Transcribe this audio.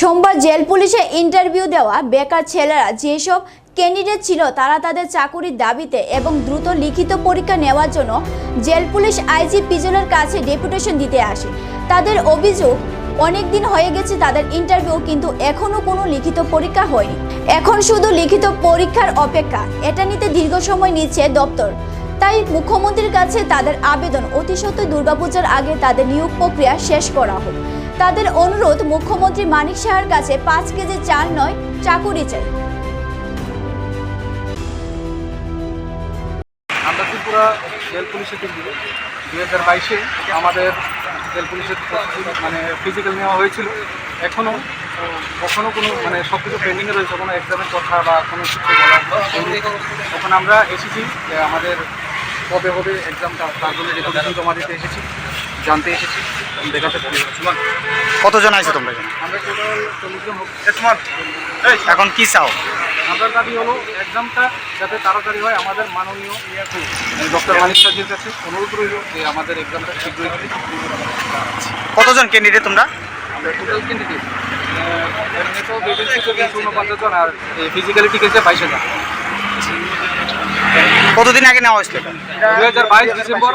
সোমবার জেল পুলিশে ইন্টারভিউ দেওয়া বেকার ছেলেরা যেসব ক্যান্ডিডেট ছিল তারা তাদের চাকুরির দাবিতে এবং দ্রুত লিখিত পরীক্ষা নেওয়ার জন্য জেল পুলিশ আইজি পিজলের কাছে ডেপুটেশন দিতে আসে। তাদের অভিযোগ অনেক দিন হয়ে গেছে তাদের ইন্টারভিউ, কিন্তু এখনো কোনো লিখিত পরীক্ষা হয়নি। এখন শুধু লিখিত পরীক্ষার অপেক্ষা। এটা নিতে দীর্ঘ সময় নিচ্ছে দপ্তর। তাই মুখ্যমন্ত্রীর কাছে তাদের আবেদন অতি সত্বর দুর্গাপূজার আগে তাদের নিয়োগ প্রক্রিয়া শেষ করা হোক। তাদের অনুরোধ, মুখ্যমন্ত্রী মানিক সাহার কাছে 5 কেজি চাল নয়, চাকুরি চাই। আমরা ত্রিপুরা জেল পুলিশের দিক থেকে 2022-এ আমাদের জেল পুলিশের মানে ফিজিক্যাল নেওয়া হয়েছিল। এখনও কখনও কোনো মানে সব কিছু পেন্ডিংয়ে রয়েছে, কোনো এক্সামের কথা বা কোনো কিছু বলা হয়নি। তখন আমরা এসেছি যে আমাদের কবে হবে এক্সামটা, তার জন্য ডেপুটেশন জমা দিতে এসেছি, জানতে এসেছি, দেখাতে। কতজন আছে তোমরা এখানে? আমরা টোটাল 40 জন হোক। এখন কি চাও? আমাদের দাবি হলো এক্সামটা যাতে তাড়াতাড়ি হয়। আমাদের মাননীয় ডক্টর মানিক সাহেবের কাছে অনুরোধ রইল যে আমাদের এক্সামটা শীঘ্রই হবে। কতজন ক্যান্ডিডেট তোমরা? আমরা টোটাল ক্যান্ডিডেট এমনিতেও ভ্যাকেন্সি 49 জন, আর ফিজিক্যালি টিকেছে 22,000। কতদিন আগে নেওয়া হয়েছিল? 2022 ডিসেম্বর